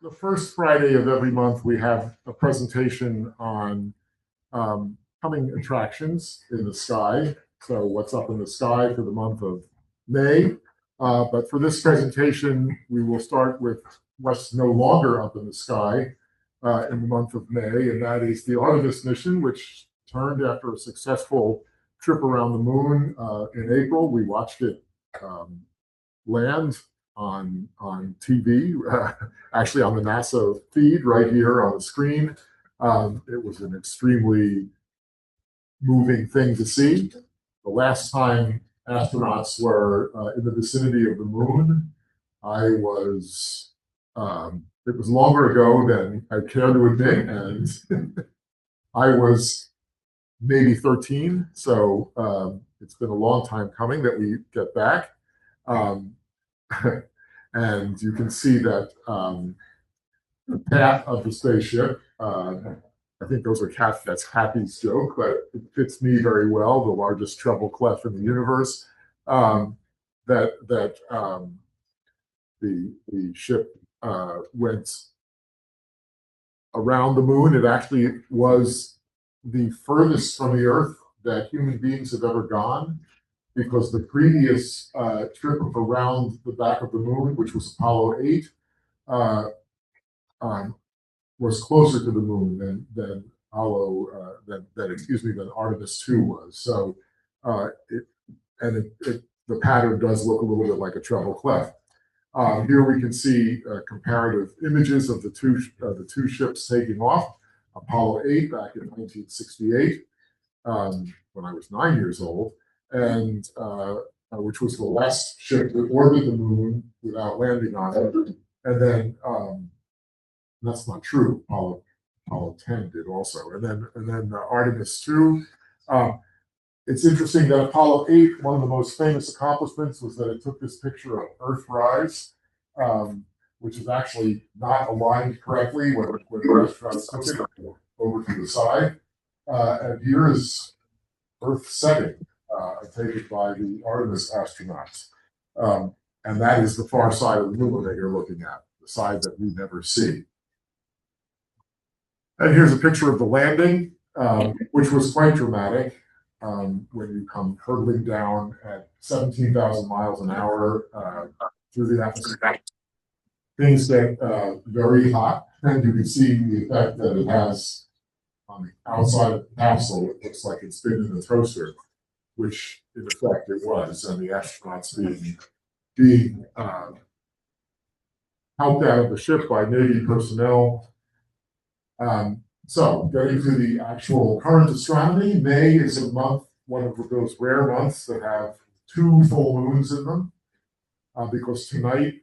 the first Friday of every month, we have a presentation on coming attractions in the sky. So what's up in the sky for the month of May. But for this presentation, we will start with what's no longer up in the sky in the month of May, and that is the Artemis mission, which turned after a successful trip around the moon in April. We watched it land on TV, actually on the NASA feed right here on the screen. It was an extremely moving thing to see. The last time astronauts were in the vicinity of the moon, it was longer ago than I care to admit, and I was maybe 13, so it's been a long time coming that we get back. And you can see that the path of the spaceship, I think that's Happy's joke, but it fits me very well, the largest treble clef in the universe, that the ship went around the moon. It actually was the furthest from the Earth that human beings have ever gone, because the previous trip around the back of the moon, which was Apollo 8, was closer to the moon than Artemis 2 was. So the pattern does look a little bit like a treble clef. Here we can see comparative images of the two ships taking off. Apollo 8 back in 1968, when I was 9 years old, and which was the last ship that orbited the moon without landing on it. And then that's not true. Apollo 10 did also, and then Artemis 2. It's interesting that Apollo 8, one of the most famous accomplishments was that it took this picture of Earthrise, which is actually not aligned correctly when the astronauts took it over to the side. And here is Earth setting, taken by the Artemis astronauts. And that is the far side of the moon that you're looking at, the side that we never see. And here's a picture of the landing, which was quite dramatic. When you come hurtling down at 17,000 miles an hour through the atmosphere, things get very hot, and you can see the effect that it has on the outside of the capsule. It looks like it's been in the toaster, which in effect it was, and the astronauts being helped out of the ship by Navy personnel. So getting to the actual current astronomy, May is a month, one of those rare months that have two full moons in them, because tonight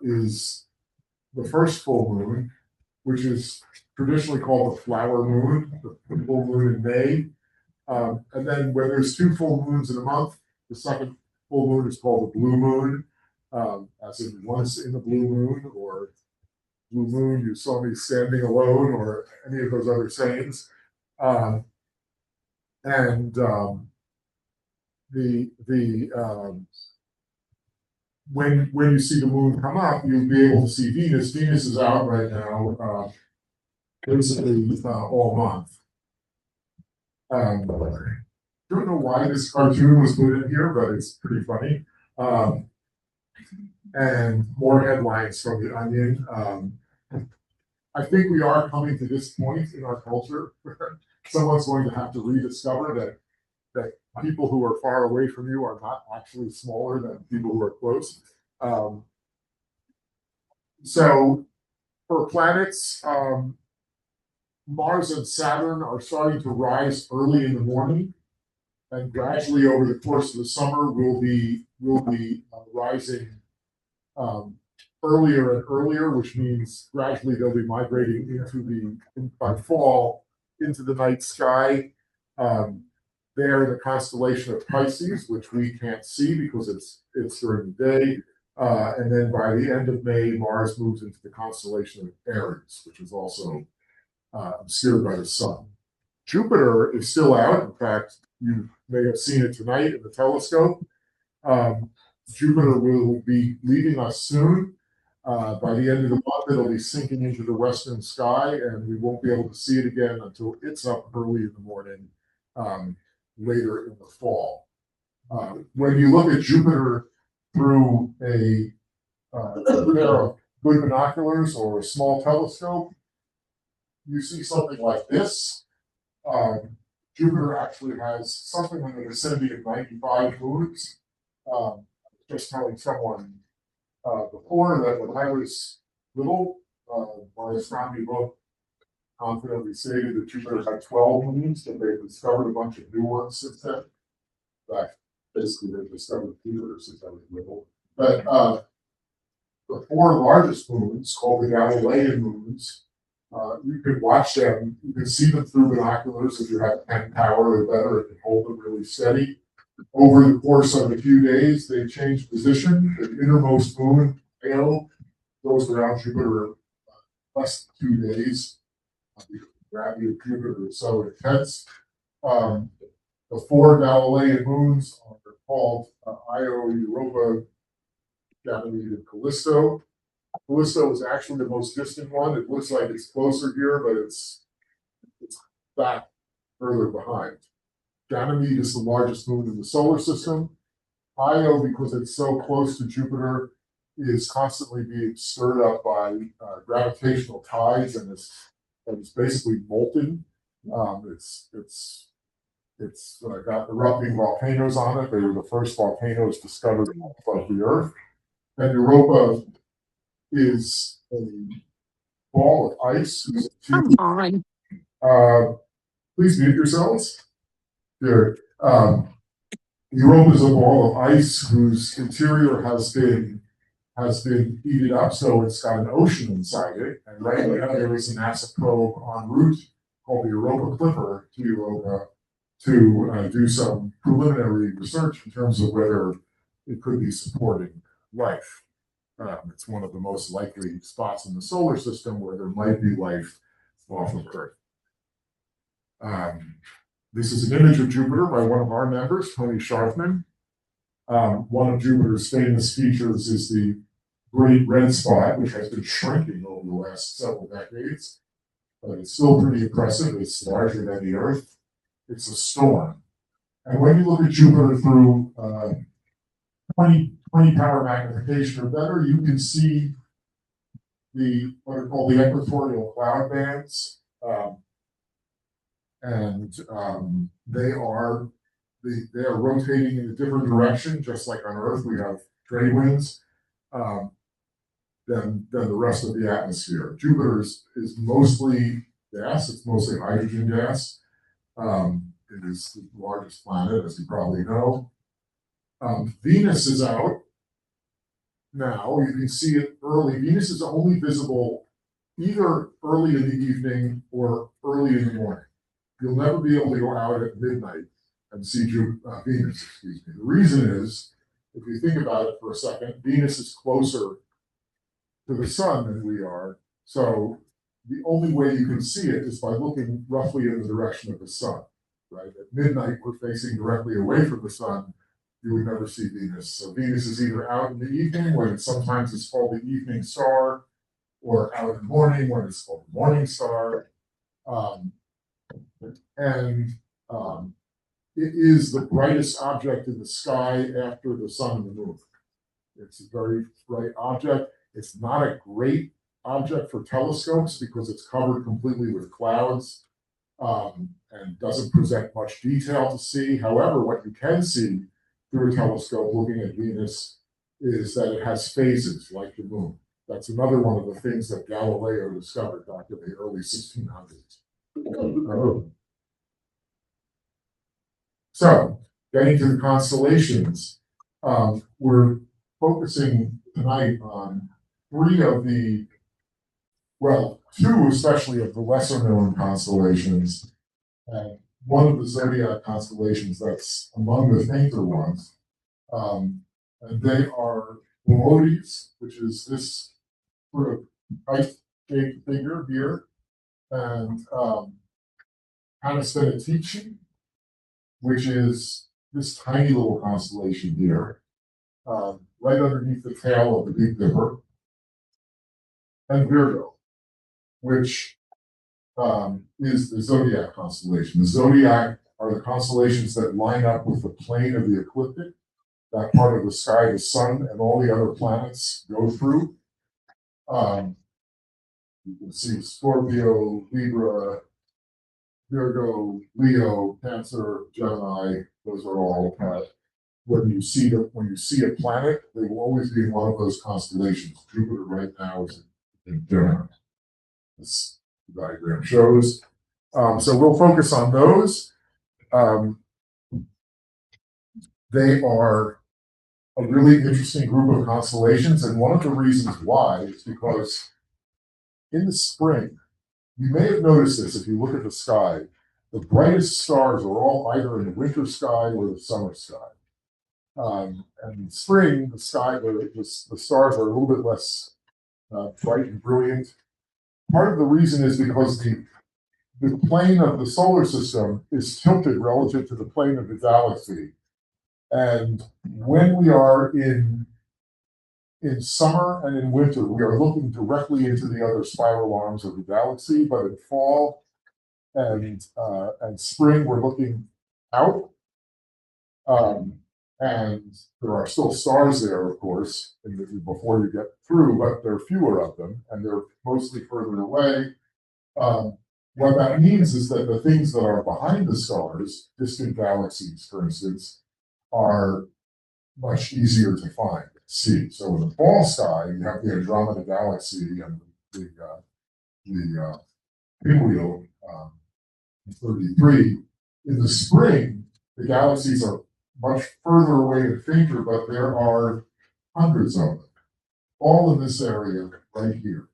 is the first full moon, which is traditionally called the flower moon, the full moon in May. And then when there's two full moons in a month, the second full moon is called the blue moon, as in once in the blue moon, or blue moon, you saw me standing alone, or any of those other sayings. When you see the moon come up, you'll be able to see Venus. Venus is out right now, basically all month. I don't know why this cartoon was put in here, but it's pretty funny. And more headlines from the Onion. I think we are coming to this point in our culture where someone's going to have to rediscover that people who are far away from you are not actually smaller than people who are close. So for planets, Mars and Saturn are starting to rise early in the morning, and gradually over the course of the summer will be rising earlier and earlier, which means gradually they'll be migrating by fall into the night sky. They're in the constellation of Pisces, which we can't see because it's during the day. And then by the end of May, Mars moves into the constellation of Aries, which is also obscured by the sun. Jupiter is still out. In fact, you may have seen it tonight in the telescope. Jupiter will be leaving us soon. By the end of the month, it'll be sinking into the western sky, and we won't be able to see it again until it's up early in the morning, later in the fall. When you look at Jupiter through a pair of good binoculars or a small telescope, you see something like this. Jupiter actually has something in the vicinity of 95 moons. Just telling someone before that when I was little, my astronomy book confidently stated that Jupiter had 12 moons, and they've discovered a bunch of new ones since then. In fact, basically, they've discovered Jupiter since I was little. But the four largest moons, called the Galilean moons, you can watch them, you can see them through binoculars if you have 10 power or better and can hold them really steady. Over the course of a few days, they change position. The innermost moon, Io, goes around Jupiter less than 2 days. The gravity of Jupiter is so intense. The four Galilean moons are called Io, Europa, Ganymede, and Callisto. Callisto is actually the most distant one. It looks like it's closer here, but it's back further behind. Ganymede is the largest moon in the solar system. Io, because it's so close to Jupiter, is constantly being stirred up by gravitational tides, and it's basically molten. It's got erupting volcanoes on it. They were the first volcanoes discovered above the Earth. And Europa is a ball of ice. Come on. Please mute yourselves. Here. Europa is a ball of ice whose interior has been heated up, so it's got an ocean inside it. And right now there is a NASA probe en route called the Europa Clipper to Europa to do some preliminary research in terms of whether it could be supporting life. It's one of the most likely spots in the solar system where there might be life off of Earth. This is an image of Jupiter by one of our members, Tony Scharfman. One of Jupiter's famous features is the great red spot, which has been shrinking over the last several decades, but it's still pretty impressive. It's larger than the Earth. It's a storm. And when you look at Jupiter through 20 power magnification or better, you can see what are called the equatorial cloud bands. They are rotating in a different direction, just like on Earth we have trade winds, than the rest of the atmosphere. Jupiter is mostly gas. It's mostly hydrogen gas. It is the largest planet, as you probably know. Venus is out now. You can see it early. Venus is only visible either early in the evening or early in the morning. You'll never be able to go out at midnight and see Venus. Excuse me. The reason is, if you think about it for a second, Venus is closer to the sun than we are. So the only way you can see it is by looking roughly in the direction of the sun. Right? At midnight, we're facing directly away from the sun. You would never see Venus. So Venus is either out in the evening, when sometimes it's called the evening star, or out in the morning, when it's called the morning star. It is the brightest object in the sky after the sun and the moon. It's a very bright object. It's not a great object for telescopes because it's covered completely with clouds and doesn't present much detail to see. However, what you can see through a telescope looking at Venus is that it has phases like the moon. That's another one of the things that Galileo discovered back in the early 1600s. So, getting to the constellations, we're focusing tonight on two especially of the lesser known constellations, and one of the zodiac constellations that's among the fainter ones. And they are Pleiades, which is this sort of kite-shaped figure here, and Constellations, which is this tiny little constellation here, right underneath the tail of the Big Dipper. and Virgo, which is the zodiac constellation. The zodiac are the constellations that line up with the plane of the ecliptic, that part of the sky the sun and all the other planets go through. You can see Scorpio, Libra, Virgo, Leo, Cancer, Gemini. Those are all when you see a planet, they will always be in one of those constellations. Jupiter right now is in Gemini. This diagram shows. So we'll focus on those. They are a really interesting group of constellations, and one of the reasons why is because in the spring, you may have noticed this if you look at the sky, the brightest stars are all either in the winter sky or the summer sky. And in spring, the stars are a little bit less bright and brilliant. Part of the reason is because the plane of the solar system is tilted relative to the plane of the galaxy. And when we are in summer and in winter, we are looking directly into the other spiral arms of the galaxy, but in fall and spring, we're looking out. And there are still stars there, of course, before you get through, but there are fewer of them, and they're mostly further away. What that means is that the things that are behind the stars, distant galaxies, for instance, are much easier to find and see. So in the fall sky, you have the Andromeda Galaxy and the pinwheel 33. In the spring, the galaxies are much further away and fainter, but there are hundreds of them, all in this area right here.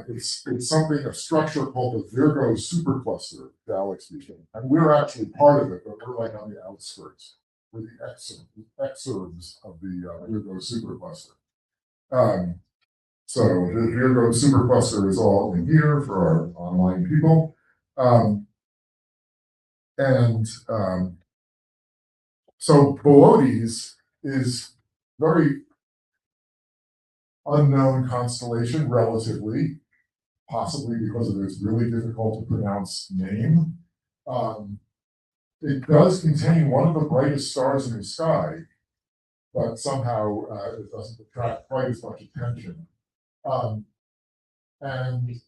It's something, a structure called the Virgo supercluster galaxy, and we're actually part of it, but we're like on the outskirts. We're the exurbs of the Virgo supercluster. So the Virgo supercluster is all in here for our online people. So Boötes is very unknown constellation, relatively, possibly because of its really difficult to pronounce name. It does contain one of the brightest stars in the sky, but somehow it doesn't attract quite as much attention. And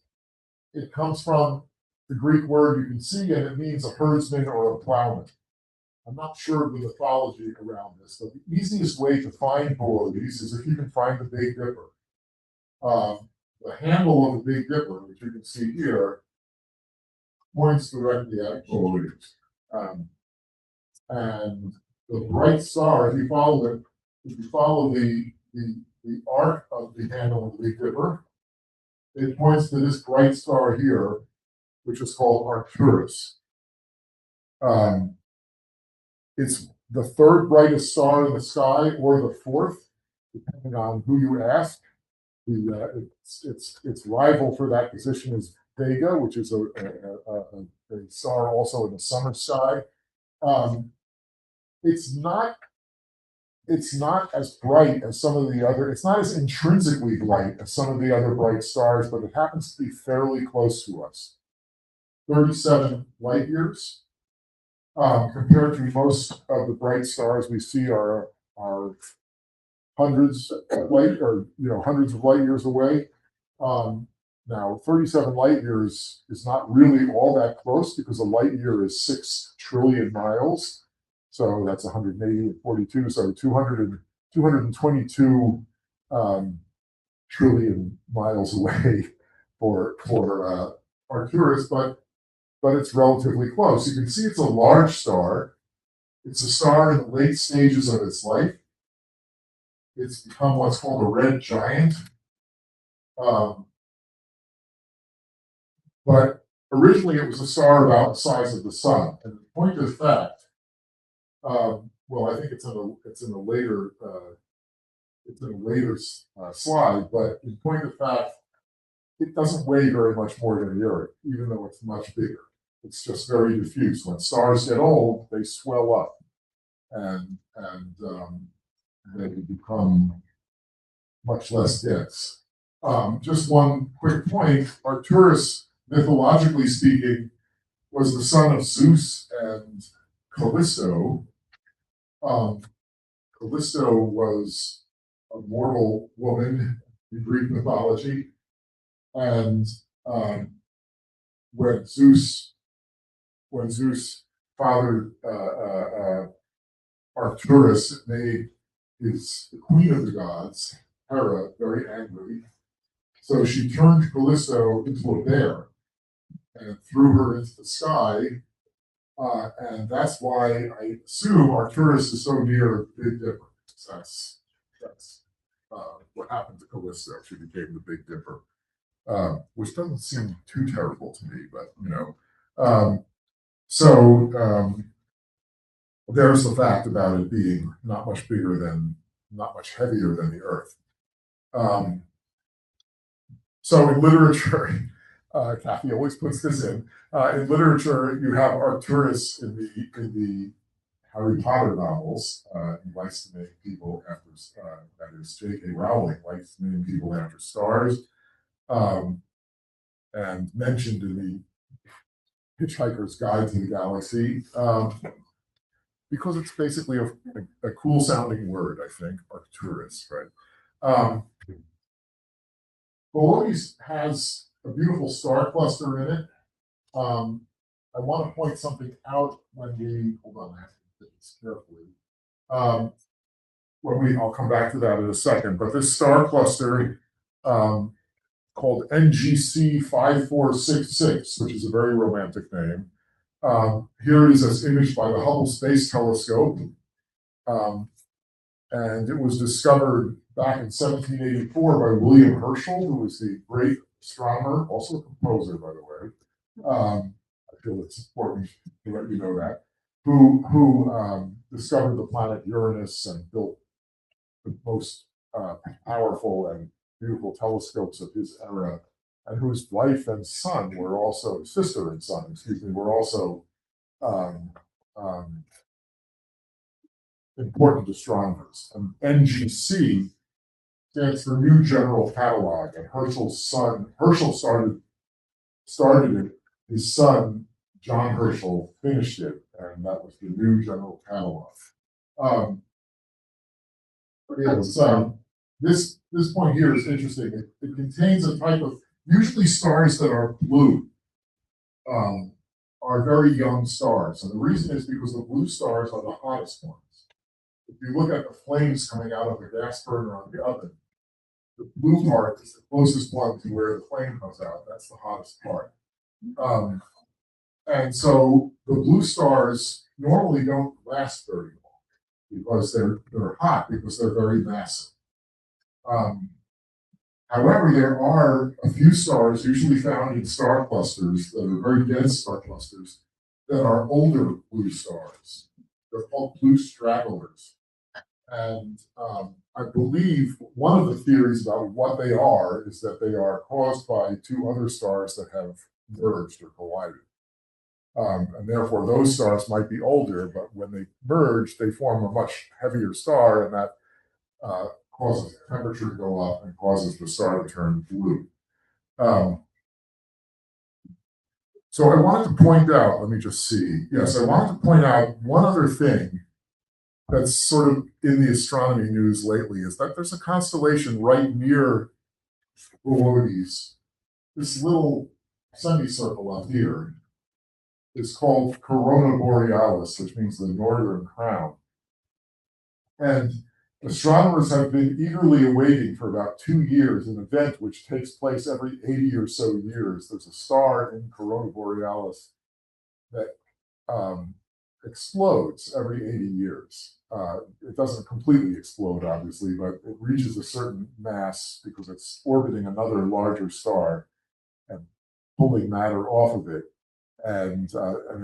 it comes from the Greek word you can see, and it means a herdsman or a plowman. I'm not sure of the mythology around this, but the easiest way to find Boötes is if you can find the Big Dipper. The handle of the Big Dipper, which you can see here, points directly at Boötes. And the bright star, if you follow the arc of the handle of the Big Dipper, it points to this bright star here, which is called Arcturus. It's the third brightest star in the sky, or the fourth, depending on who you ask. Its rival for that position is Vega, which is a star also in the summer sky. It's not as bright as some of the other. It's not as intrinsically bright as some of the other bright stars, but it happens to be fairly close to us. 37 light years. Compared to most of the bright stars we see are hundreds of light years away. Now, 37 light years is not really all that close because a light year is 6 trillion miles. So that's 180 and 42, so 222 trillion miles away for Arcturus, but it's relatively close. You can see it's a large star. It's a star in the late stages of its life. It's become what's called a red giant. But originally it was a star about the size of the sun. And the point of fact, well, I think it's in a later slide, but in point of fact, it doesn't weigh very much more than the Earth, even though it's much bigger. It's just very diffuse. When stars get old, they swell up, and they become much less dense. Just one quick point, Arcturus, mythologically speaking, was the son of Zeus and Callisto. Um, Callisto was a mortal woman in Greek mythology, and um, when Zeus fathered Arcturus, it made the queen of the gods, Hera, very angry. So she turned Callisto into a bear and threw her into the sky. And that's why I assume Arcturus is so near Big Dipper. That's what happened to Callisto. She became the Big Dipper, which doesn't seem too terrible to me, but you know. So there's the fact about it being not much heavier than the Earth. So in literature, Kathy always puts this in literature, you have Arcturus in the Harry Potter novels. He likes to name people after, that is, J.K. Rowling likes to name people after stars, and mentioned in the Hitchhiker's Guide to the Galaxy, because it's basically a cool sounding word, I think, Arcturus, right? Pleiades has a beautiful star cluster in it. I want to point something out when we, hold on, I have to do this carefully. I'll come back to that in a second, but this star cluster called NGC 5466, which is a very romantic name. Here it is as imaged by the Hubble Space Telescope. And it was discovered back in 1784 by William Herschel, who was the great astronomer, also a composer, by the way. I feel it's important to let you know that. Who discovered the planet Uranus and built the most powerful and beautiful telescopes of his era, and whose wife and son were also, sister and son, excuse me, were also important astronomers. And NGC stands for New General Catalog, and Herschel started it. His son, John Herschel, finished it, and that was the New General Catalog. This point here is interesting. It contains a type of, usually stars that are blue are very young stars, and the reason is because the blue stars are the hottest ones. If you look at the flames coming out of the gas burner on the oven, the blue part is the closest one to where the flame comes out. That's the hottest part. And so the blue stars normally don't last very long because they're hot, because they're very massive. However, there are a few stars usually found in star clusters that are very dense star clusters that are older blue stars. They're called blue stragglers. And I believe one of the theories about what they are is that they are caused by two other stars that have merged or collided. And therefore, those stars might be older, but when they merge, they form a much heavier star, and that causes the temperature to go up and causes the star to turn blue. So I wanted to point out, let me just see. Yes, I wanted to point out one other thing that's sort of in the astronomy news lately, is that there's a constellation right near Pleiades. This little semicircle up here is called Corona Borealis, which means the northern crown. And astronomers have been eagerly awaiting for about 2 years an event which takes place every 80 or so years. There's a star in Corona Borealis that explodes every 80 years. It doesn't completely explode, obviously, but it reaches a certain mass because it's orbiting another larger star and pulling matter off of it. And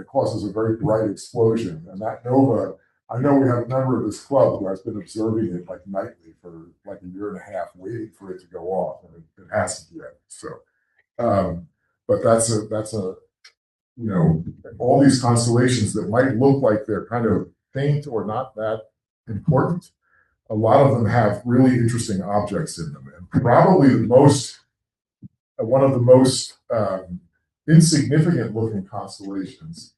it causes a very bright explosion. And that nova, I know we have a member of this club who has been observing it like nightly for like a year and a half, waiting for it to go off, and it hasn't yet. So, but that's a you know, all these constellations that might look like they're kind of faint or not that important a lot of them have really interesting objects in them. And probably one of the most insignificant looking constellations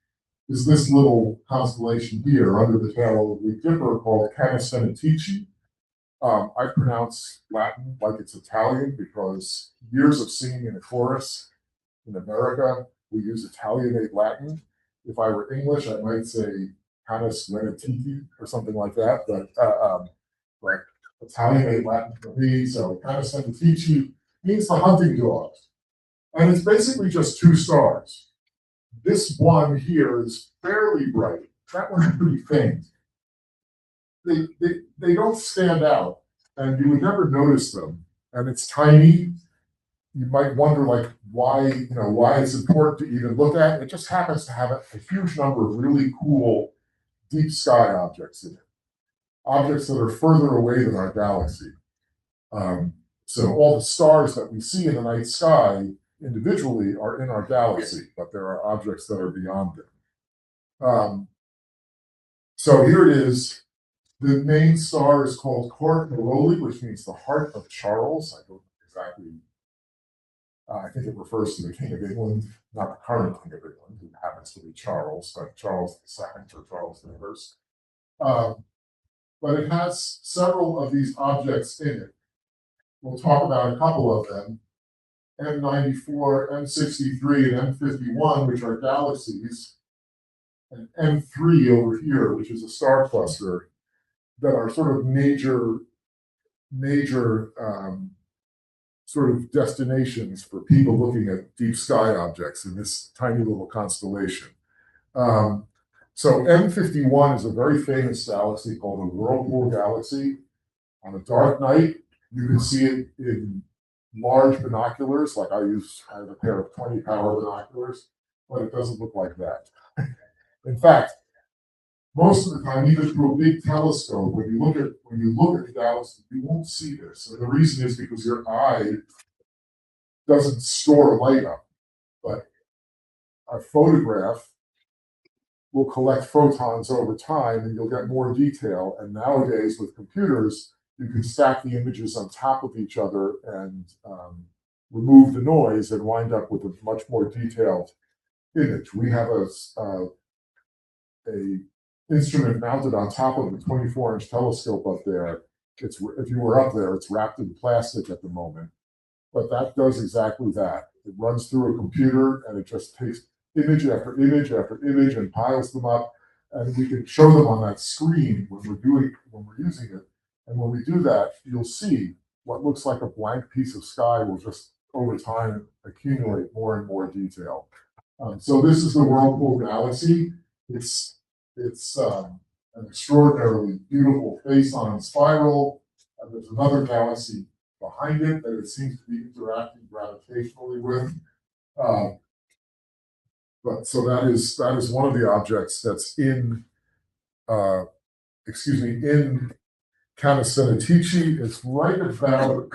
is this little constellation here under the tail of the Big Dipper called Canis Venatici. I pronounce Latin like it's Italian because years of singing in a chorus in America, we use Italianate Latin. If I were English, I might say Canis Venatici or something like that, but Italianate Latin for me, so Canis Venatici means the hunting dogs. And it's basically just two stars. This one here is fairly bright. That one's pretty faint. They don't stand out, and you would never notice them. And it's tiny. You might wonder, like, why it's important to even look at. It just happens to have a huge number of really cool deep sky objects in it, objects that are further away than our galaxy. So all the stars that we see in the night sky individually are in our galaxy, but there are objects that are beyond them. So here it is. The main star is called Cor Caroli, which means the heart of Charles. I don't know exactly. I think it refers to the King of England, not the current King of England, who happens to be Charles, but Charles II or Charles I. But it has several of these objects in it. We'll talk about a couple of them. M94, M63, and M51, which are galaxies, and M3 over here, which is a star cluster, that are sort of major sort of destinations for people looking at deep sky objects in this tiny little constellation. So M51 is a very famous galaxy called the Whirlpool Galaxy. On a dark night, you can see it in large binoculars, like I have a pair of 20 power binoculars, but it doesn't look like that. In fact, most of the time, even through a big telescope, when you look at the galaxy, you won't see this. And the reason is because your eye doesn't store light up. But a photograph will collect photons over time, and you'll get more detail. And nowadays, with computers, you can stack the images on top of each other and remove the noise and wind up with a much more detailed image. We have a instrument mounted on top of the 24-inch telescope up there. If you were up there, it's wrapped in plastic at the moment, but that does exactly that. It runs through a computer and it just takes image after image after image and piles them up, and we can show them on that screen when we're using it. And when we do that, you'll see what looks like a blank piece of sky will just over time accumulate more and more detail. So this is the Whirlpool Galaxy. It's an extraordinarily beautiful face-on spiral. There's another galaxy behind it that it seems to be interacting gravitationally with. But so that is one of the objects that's in in Canis Venatici. It's right about,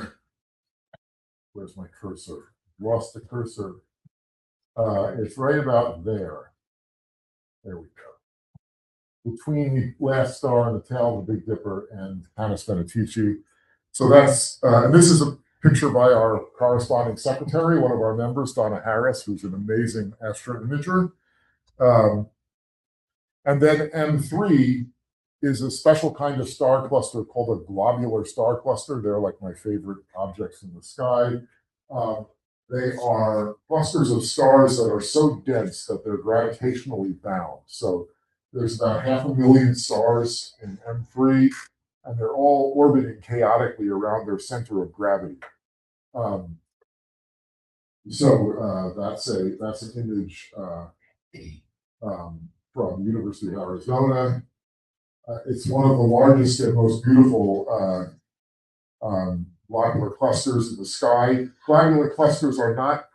where's my cursor? Lost the cursor. It's right about there. There we go. Between the last star and the tail of the Big Dipper and Canis Venatici. So that's, and this is a picture by our corresponding secretary, one of our members, Donna Harris, who's an amazing astroimager. And then M3 is a special kind of star cluster called a globular star cluster. They're like my favorite objects in the sky. They are clusters of stars that are so dense that they're gravitationally bound. So there's about 500,000 stars in M3, and they're all orbiting chaotically around their center of gravity. That's an image from the University of Arizona. It's one of the largest and most beautiful globular clusters in the sky. Globular clusters are not,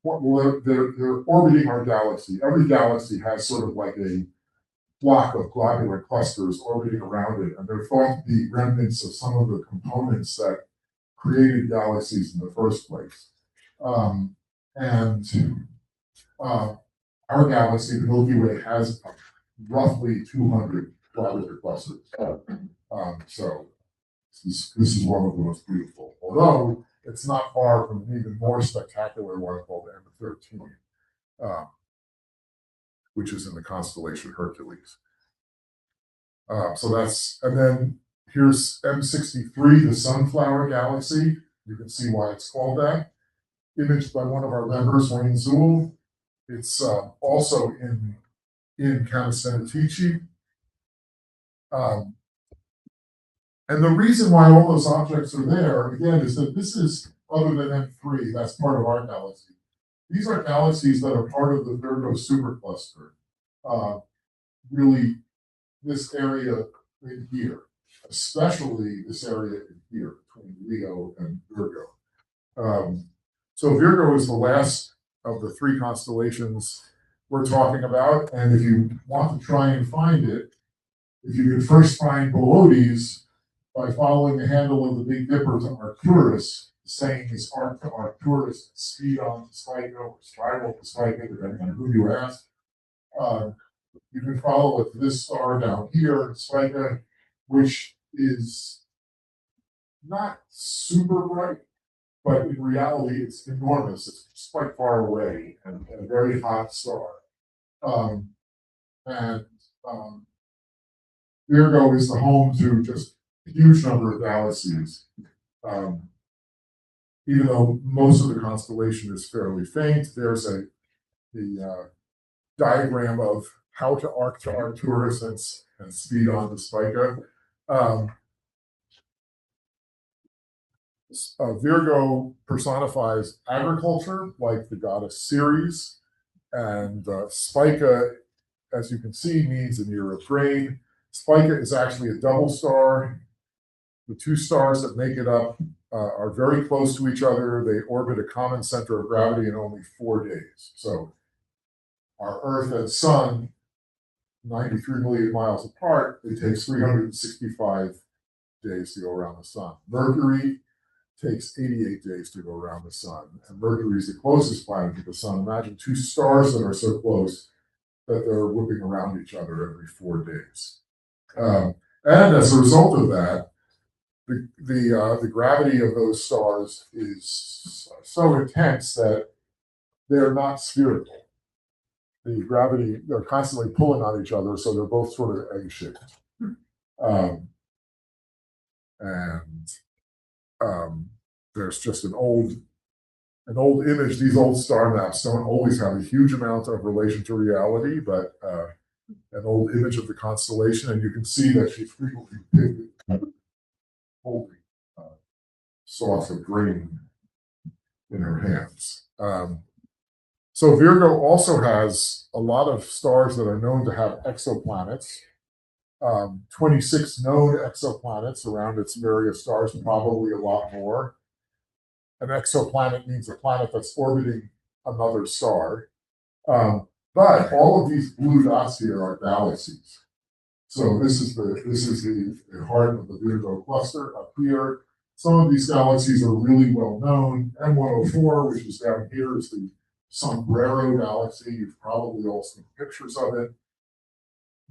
well, they're orbiting our galaxy. Every galaxy has sort of like a block of globular clusters orbiting around it, and they're thought to be remnants of some of the components that created galaxies in the first place. Our galaxy, the Milky Way, has roughly 200 globular clusters. So this is one of the most beautiful, although it's not far from an even more spectacular one called M13, which is in the constellation Hercules. So that's, and then here's M63, the Sunflower Galaxy. You can see why it's called that. Imaged by one of our members, Wayne Zuhl. It's also in Campus-Venetici. And the reason why all those objects are there, again, is that this is, other than M3, that's part of our galaxy. These are galaxies that are part of the Virgo supercluster. Really, this area in here, especially this area in here between Leo and Virgo. So Virgo is the last of the three constellations we're talking about. And if you want to try and find it, if you could first find Pleiades by following the handle of the Big Dipper to Arcturus, the saying is arc to Arcturus, speed on to Spica, or spiral to Spica, depending on who you ask. You can follow it to this star down here, Spica, which is not super bright, but in reality, it's enormous. It's quite far away and a very hot star. Virgo is the home to just a huge number of galaxies. Even though most of the constellation is fairly faint, there's a diagram of how to arc to Arcturus and speed on to Spica. Virgo personifies agriculture, like the goddess Ceres, and Spica, as you can see, means an era of grain. Spica is actually a double star. The two stars that make it up are very close to each other. They orbit a common center of gravity in only 4 days. So our Earth and Sun, 93 million miles apart, it takes 365 days to go around the Sun. Mercury takes 88 days to go around the Sun, and Mercury is the closest planet to the Sun. Imagine two stars that are so close that they're whipping around each other every 4 days. And as a result of that, the gravity of those stars is so intense that they're not spherical. The gravity, they're constantly pulling on each other, so they're both sort of egg-shaped. There's just an old image. These old star maps don't always have a huge amount of relation to reality, but an old image of the constellation, and you can see that she frequently holding sauce of grain in her hands. So Virgo also has a lot of stars that are known to have exoplanets. 26 known exoplanets around its various stars, probably a lot more. An exoplanet means a planet that's orbiting another star. But all of these blue dots here are galaxies. So this is the heart of the Virgo cluster up here. Some of these galaxies are really well known. M104, which is down here, is the Sombrero galaxy. You've probably all seen pictures of it.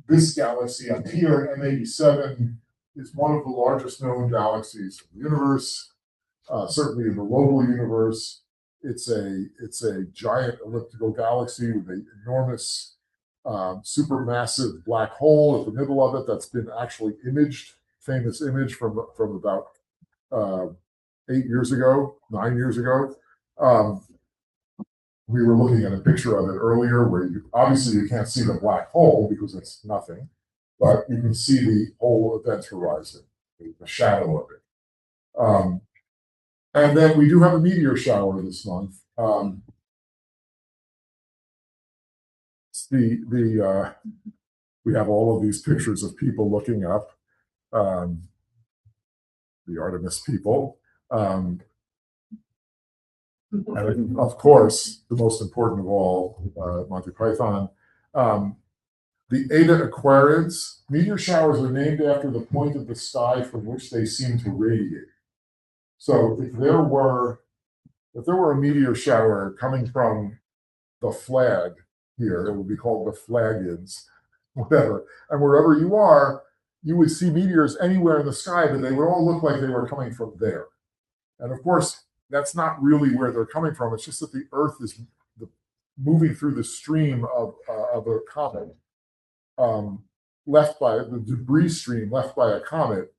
This galaxy up here, M87, is one of the largest known galaxies in the universe, certainly in the local universe. It's a giant elliptical galaxy with an enormous supermassive black hole at the middle of it that's been actually imaged, famous image from about 9 years ago. We were looking at a picture of it earlier where obviously you can't see the black hole because it's nothing, but you can see the whole event horizon, the shadow of it. And then we do have a meteor shower this month. We have all of these pictures of people looking up, the Artemis people. And of course, the most important of all, Monty Python. The Eta Aquarids, meteor showers are named after the point of the sky from which they seem to radiate. So if there were a meteor shower coming from the flag here, it would be called the Flagids. whatever. And wherever you are, you would see meteors anywhere in the sky, but they would all look like they were coming from there. And of course, that's not really where they're coming from. It's just that the Earth is moving through the stream of a comet, left by the debris stream left by a comet,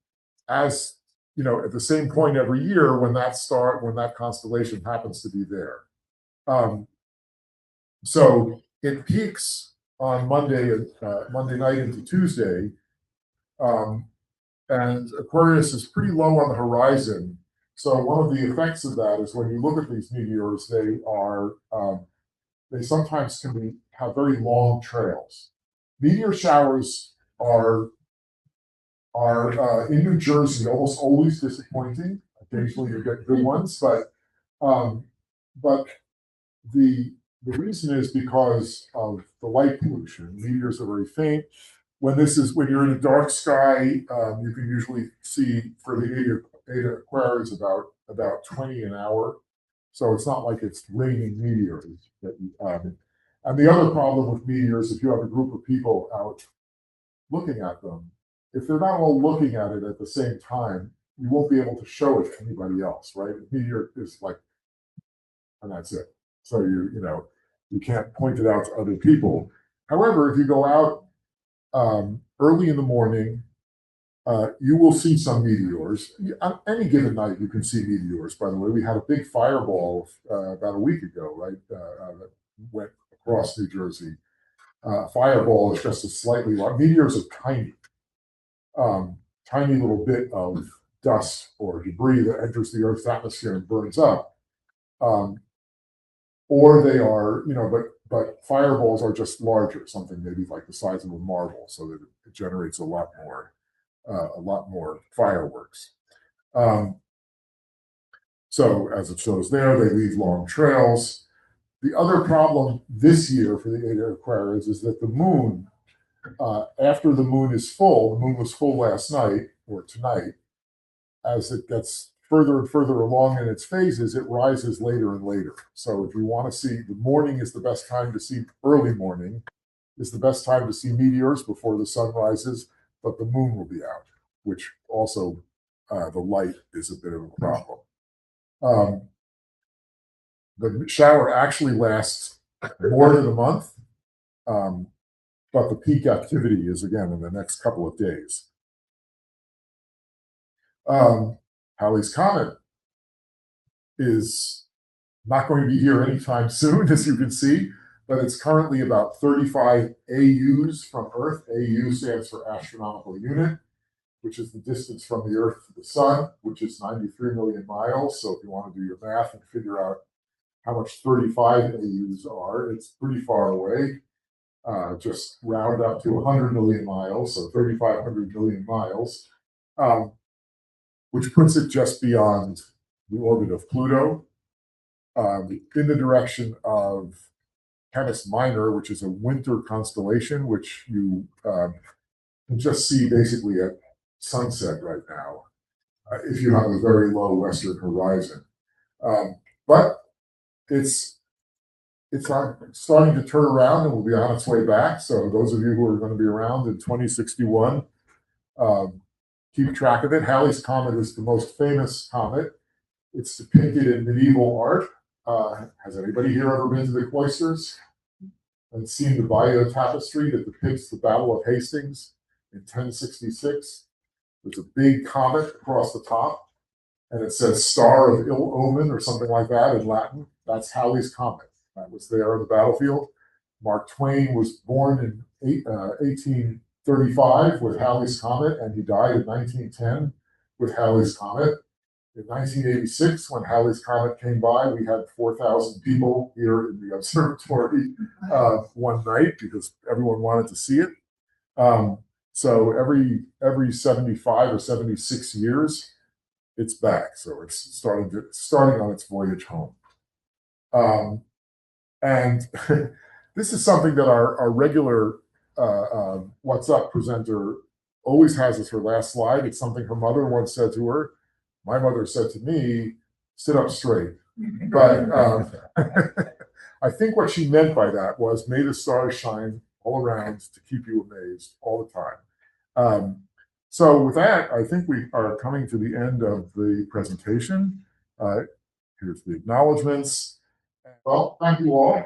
as you know, at the same point every year when that constellation happens to be there. So it peaks on Monday night into Tuesday, and Aquarius is pretty low on the horizon. So one of the effects of that is when you look at these meteors, they sometimes have very long trails. Meteor showers are in New Jersey almost always disappointing. Occasionally you get good ones, but the reason is because of the light pollution. Meteors are very faint. When you're in a dark sky, you can usually see for the Eta Aquarius about 20 an hour. So it's not like it's raining meteors. And the other problem with meteors, if you have a group of people out looking at them, if they're not all looking at it at the same time, you won't be able to show it to anybody else, right? A meteor is like, and that's it. So you can't point it out to other people. However, if you go out early in the morning, you will see some meteors. On any given night, you can see meteors. By the way, we had a big fireball about a week ago, right? That went across New Jersey. Fireball is just a slightly large. Meteors are tiny, tiny little bit of dust or debris that enters the Earth's atmosphere and burns up. Or they are, but fireballs are just larger, something maybe like the size of a marble, so that it generates a lot more fireworks. So as it shows there, they leave long trails. The other problem this year for the Eta Aquarius is that the moon, after the moon is full, the moon was full last night or tonight, as it gets further and further along in its phases, it rises later and later. So if you want to see, the morning is the best time to see, early morning is the best time to see meteors before the sun rises, but the moon will be out, which also the light is a bit of a problem. The shower actually lasts more than a month, but the peak activity is again in the next couple of days. Halley's Comet is not going to be here anytime soon, as you can see, but it's currently about 35 AUs from Earth. AU stands for astronomical unit, which is the distance from the Earth to the Sun, which is 93 million miles. So if you want to do your math and figure out how much 35 AUs are, it's pretty far away. Just round up to 100 million miles, so 3,500 million miles, which puts it just beyond the orbit of Pluto, in the direction of Canis Minor, which is a winter constellation, which you can just see basically at sunset right now, if you have a very low western horizon. But it's starting to turn around and will be on its way back. So those of you who are going to be around in 2061, keep track of it. Halley's Comet is the most famous comet. It's depicted in medieval art. Has anybody here ever been to the cloisters and seen the Bayeux tapestry that depicts the Battle of Hastings in 1066? There's a big comet across the top, and it says "Star of Ill Omen" or something like that in Latin. That's Halley's Comet. That was there on the battlefield. Mark Twain was born in 1835 with Halley's Comet, and he died in 1910 with Halley's Comet. In 1986, when Halley's Comet came by, we had 4,000 people here in the observatory one night because everyone wanted to see it. So every 75 or 76 years, it's back. So it's starting on its voyage home. And this is something that our regular What's Up presenter always has as her last slide. It's something her mother once said to her. My mother said to me, "Sit up straight." But I think what she meant by that was, "May the stars shine all around to keep you amazed all the time. So with that, I think we are coming to the end of the presentation. Here's the acknowledgments. Well, thank you all.